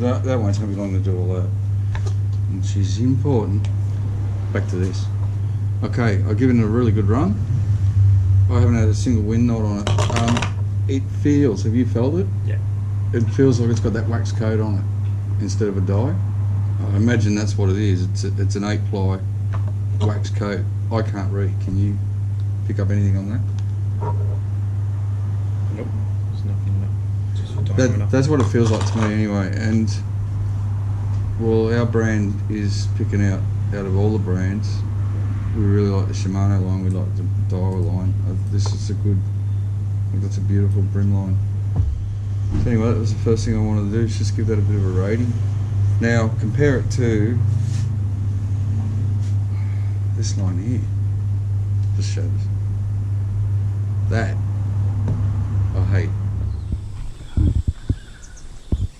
that won't take me long to do all that. Which is important. Back to this. Okay, I've given it a really good run. I haven't had a single wind knot on it. It feels, have you felt it? Yeah. It feels like it's got that wax coat on it instead of a dye. I imagine that's what it is. It's an 8-ply wax coat. I can't read. Can you pick up anything on that? Nope. There's nothing in that. That's what it feels like to me anyway. And well, our brand is picking out of all the brands. We really like the Shimano line. We like the Daiwa line. This is a good. I think that's a beautiful brim line. So anyway, that was the first thing I wanted to do. Is just give that a bit of a rating. Now compare it to this line here. Just show this. That I hate. A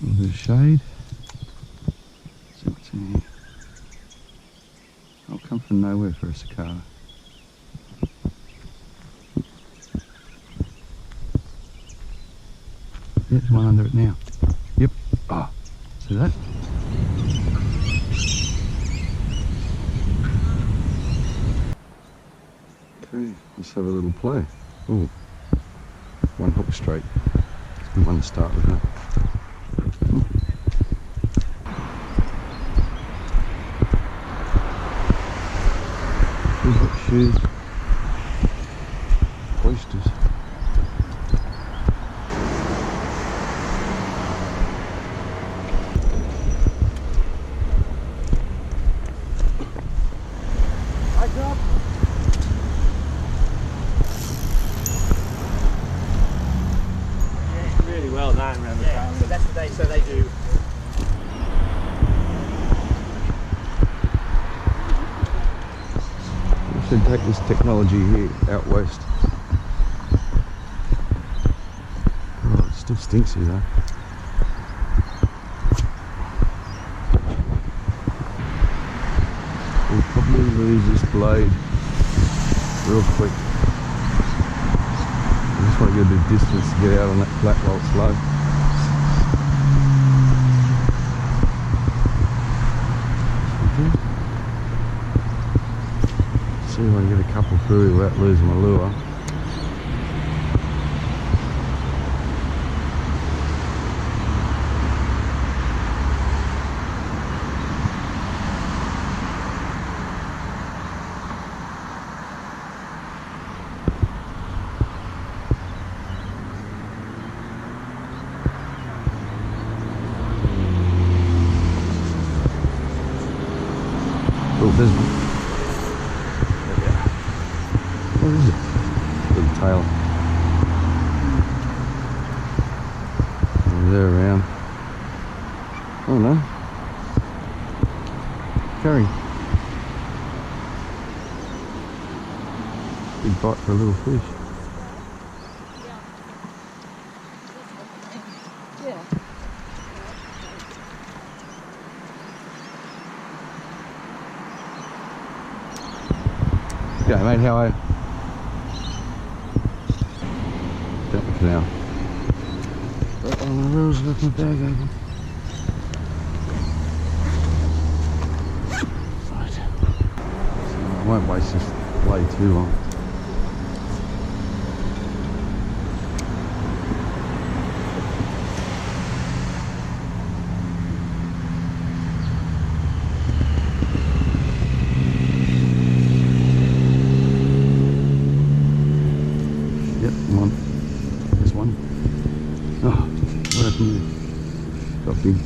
little bit of shade. See what's in here. I'll come from nowhere for a cicada. Yeah, there's one under it now. Yep. Oh, see that? Okay, let's have a little play. Oh, one hook straight. It's a good one to start with, huh? Shoes, oysters. Yeah, really well done around the tail. So that's what they do. Should take this technology here out west. Oh, it still stinks here though. We'll probably lose this blade real quick. I just want to get a bit of distance to get out on that flat while it's low. See if I can get a couple through without losing my lure. Oh, there's one. What is it? Little tail. They're around. Oh no. Carry. Big bite for a little fish. Yeah. Okay, mate, how are you? Don't look now. Oh, my rules left my bag open. Right. So I won't waste this blade too long. Yep, come on. There's one. Oh, what happened here? Got big.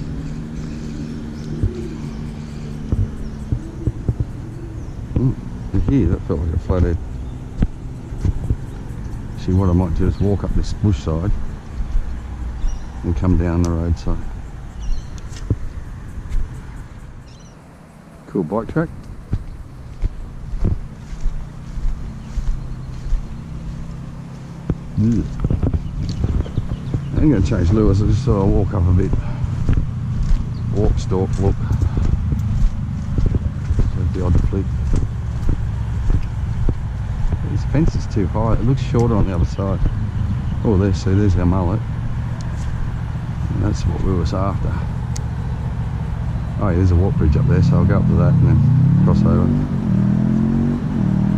And here, that felt like a flathead. See, what I might do is walk up this bush side and come down the roadside. Cool bike track. I'm going to change lures, I just thought I'll walk up a bit. Walk, stalk, look. So the odd flick. This fence is too high, it looks shorter on the other side. Oh, there, see, there's our mullet. And that's what we was after. Oh yeah, there's a warp bridge up there, so I'll go up to that and then cross over.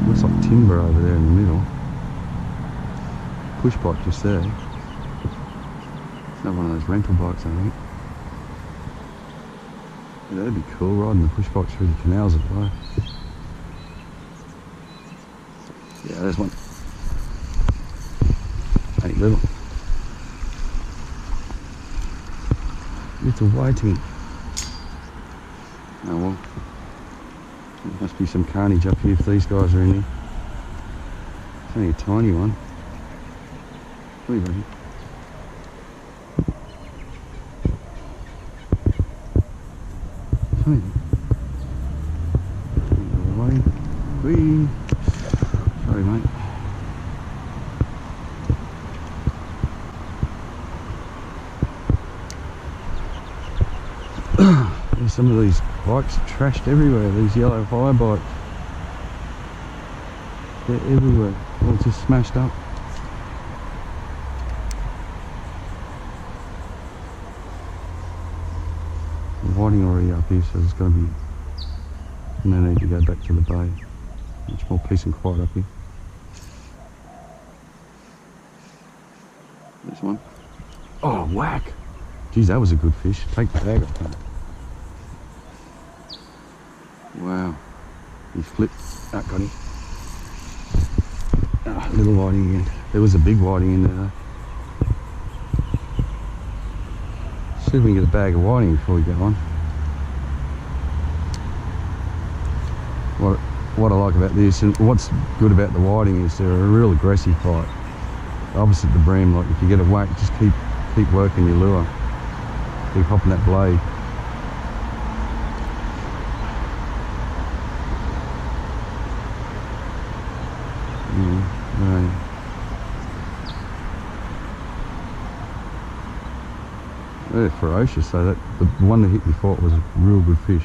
Looks like timber over there in the middle. Push bike just there. Another one of those rental bikes, I think. Yeah, that'd be cool, riding the push bike through the canals at well. Yeah, there's one. Ain't little. Little whiting. Oh well. There must be some carnage up here if these guys are in here. It's only a tiny one. What are you ready? Tiny. Away. Whee. Sorry mate. Some of these bikes are trashed everywhere, these yellow hire bikes. They're everywhere, all just smashed up. The whiting already up here, so there's going to be no need to go back to the bay. Much more peace and quiet up here. There's one. Oh, whack! Geez, that was a good fish. Take the bag off that. Wow, he flipped. That got him. Ah, little whiting again. There was a big whiting in there though. See if we can get a bag of whiting before we go on. What I like about this, and what's good about the whiting, is they're a real aggressive bite. Opposite the bream, like if you get a whack, just keep working your lure. Keep hopping that blade. Right. They're ferocious, so that the one that hit before it was a real good fish.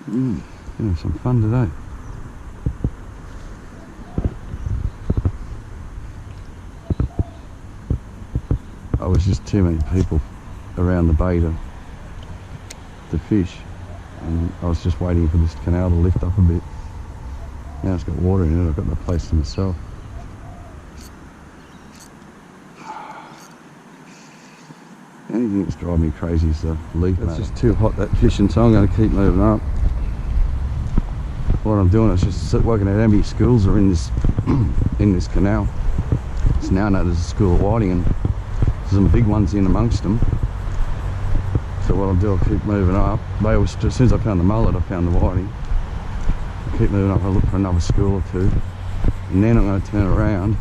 Having some fun today. I was just too many people around the bay to fish. And I was just waiting for this canal to lift up a bit. Now it's got water in it, I've got the place to myself. The only thing that's driving me crazy is the leaf. It's just too hot, that fishing, so I'm going to keep moving up. What I'm doing is just working out how many schools are in this in this canal. It's now known as a school of whiting, and there's some big ones in amongst them. So what I'll do, I'll keep moving up. As soon as I found the mullet, I found the whiting. I'll keep moving up, I'll look for another school or two. And then I'm going to turn around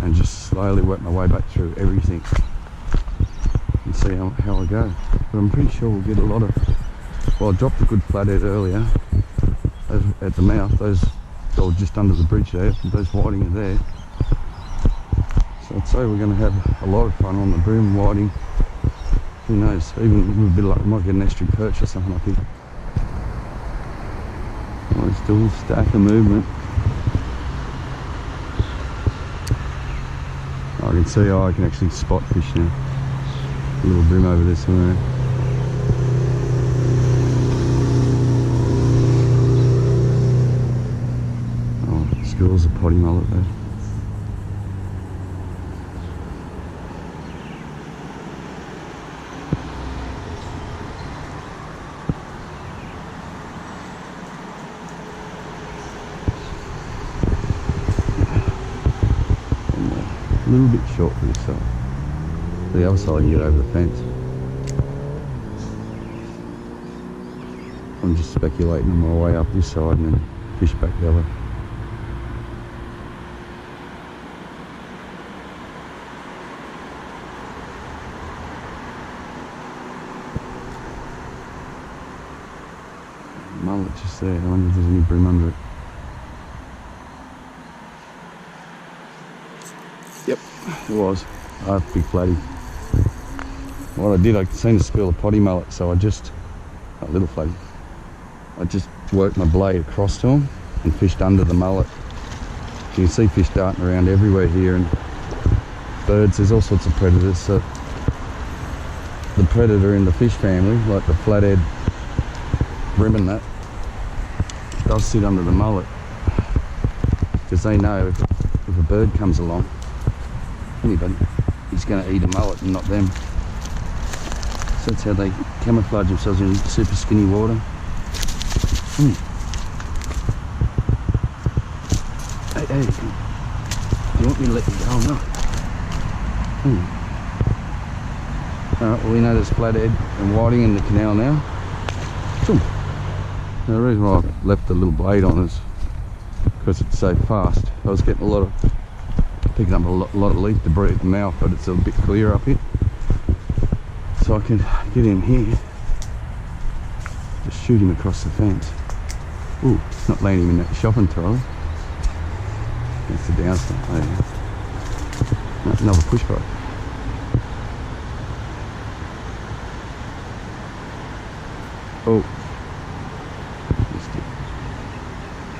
and just slowly work my way back through everything and see how I go. But I'm pretty sure we'll get a lot of... Well, I dropped a good flathead earlier at the mouth. Those are just under the bridge there. Those whiting are there. So I'd say we're going to have a lot of fun on the bream whiting. Who knows, even with a bit of luck, we might get an extra perch or something up here. Oh, still stack of movement. I can see, I can actually spot fish now. A little bream over there somewhere. Oh, schools of potty mullet there. A little bit short for this side. The other side I can get over the fence. I'm just speculating on my way up this side and then fish back the other. Mullet just there, I wonder if there's any bream under it. Yep, it was. Big flatty. What I did, I seen a school of potty mullet, so I just, a little flatty, I just worked my blade across to them and fished under the mullet. You can see fish darting around everywhere here, and birds, there's all sorts of predators, so the predator in the fish family, like the flathead, bream and that, does sit under the mullet, because they know if a bird comes along, anybody, he's going to eat a mullet and not them. So that's how they camouflage themselves in super skinny water. Hey, do you want me to let you go or not? Alright, well we know there's flathead and whiting in the canal now. Now the reason why I left the little blade on is because it's so fast. I was getting picking up a lot of leaf debris at the mouth, but it's a bit clear up here. So I can get in here, just shoot him across the fence. Ooh, not landing him in that shopping trolley. That's the downside. Oh, yeah. Another push boat. Oh, missed it.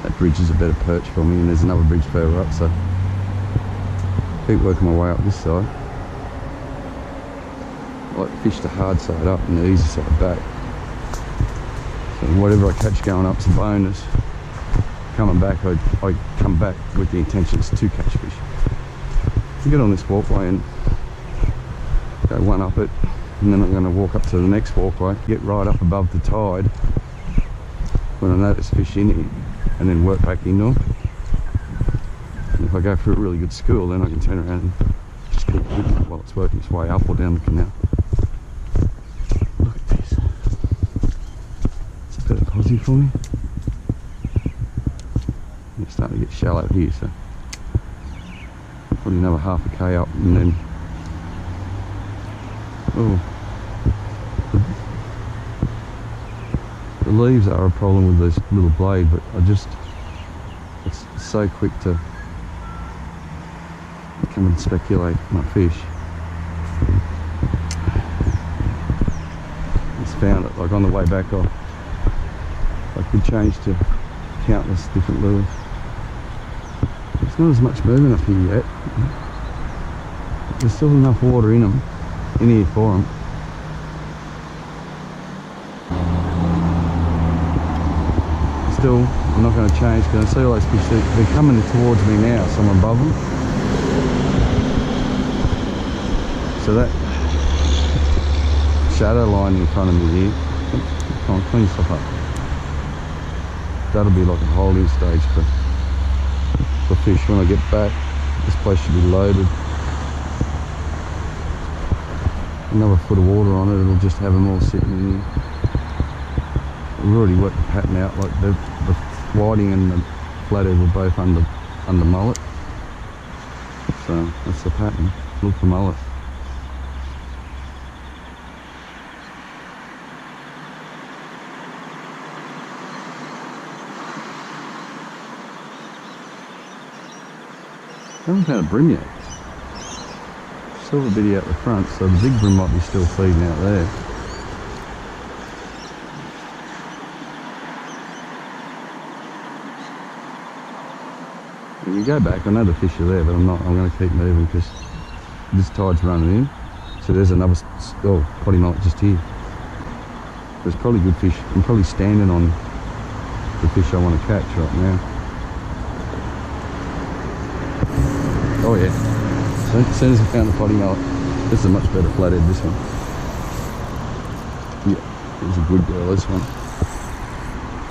That bridge is a better perch for me, and there's another bridge further up, so keep working my way up this side. I like to fish the hard side up and the easy side back. So whatever I catch going up's a bonus. Coming back, I come back with the intentions to catch fish. I get on this walkway and go one up it, and then I'm going to walk up to the next walkway, get right up above the tide when I notice fish in here, and then work back into them. And if I go for a really good school, then I can turn around and just keep doing it while it's working its way up or down the canal. Look at this. It's a bit of posy for me. It's starting to get shallow here, so probably another half a K up, and then the leaves are a problem with this little blade, but it's so quick to come and speculate my fish. Just found it, like on the way back I could change to countless different lures. There's not as much movement up here yet. There's still enough water in here for them. Still, I'm not going to change because I see all those fish, they're coming towards me now, so I'm above them. So that shadow line in front of me here, come on, clean stuff up. That'll be like a holding stage for fish when I get back. This place should be loaded. Another foot of water on it, it'll just have them all sitting in here. We've already worked the pattern out, like the whiting and the flathead were both under mullet. So that's the pattern. Look for mullet. I haven't found a bream yet. Silver bitty out the front, so the big bream might be still feeding out there. When you go back, I know the fish are there, but I'm going to keep moving because this tide's running in. So there's another potty mullet just here. There's probably good fish. I'm probably standing on the fish I want to catch right now. Oh yeah, so as soon as I found the potty mullet, this is a much better flathead, this one. Yeah, it's a good girl, this one.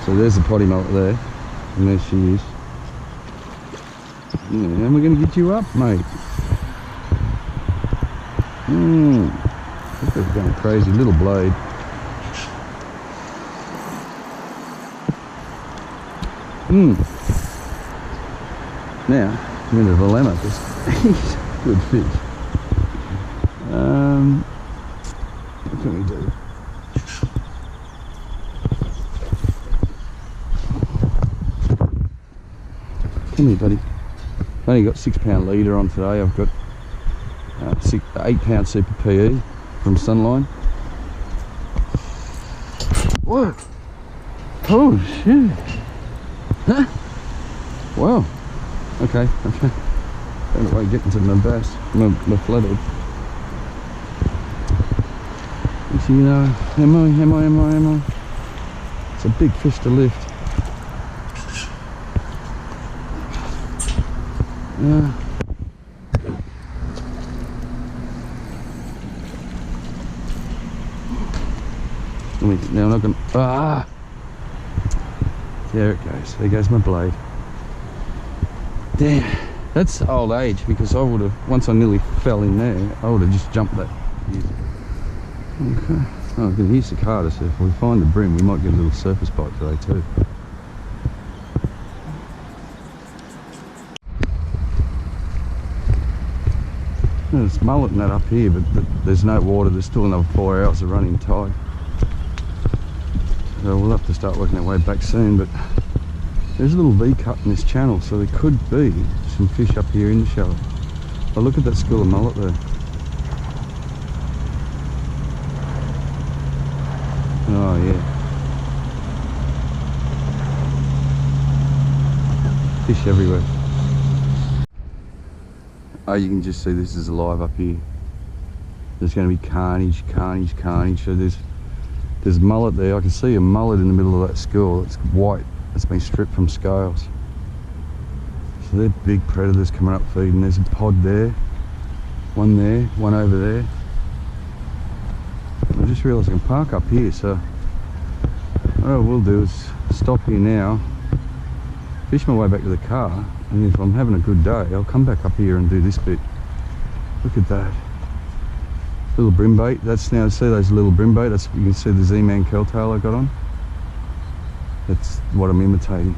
So there's the potty mullet there, and there she is. Yeah, and we're going to get you up, mate. Look at it going crazy, little blade. Now, I'm in a dilemma because he's a good fish. What can we do? Come here, buddy. I've only got 6 pound leader on today. I've got 8 pound super PE from Sunline. What? Oh shit! Huh? Wow. Okay. Found a way of getting to my bass, my flathead. So, you know, am I? It's a big fish to lift. Yeah. Now I'm not gonna. Ah! There it goes. There goes my blade. Damn. That's old age, because I would have, once I nearly fell in there, I would have just jumped that. Okay. Oh, good. Here's the cicada, so if we find the bream, we might get a little surface bite today too. There's mullet and that up here, but there's no water. There's still another 4 hours of running tide. So we'll have to start working our way back soon, but there's a little V-cut in this channel, so there could be some fish up here in the shallow. Oh, look at that school of mullet there. Oh yeah. Fish everywhere. Oh, you can just see this is alive up here. There's going to be carnage. So there's mullet there. I can see a mullet in the middle of that school. It's white. It's been stripped from scales. So they're big predators coming up feeding. There's a pod there, one over there. I just realised I can park up here, so what I will do is stop here now, fish my way back to the car, and if I'm having a good day, I'll come back up here and do this bit. Look at that. Little brim bait. That's now, see those little brim bait? That's, you can see the Z-Man curl tail I got on. That's what I'm imitating.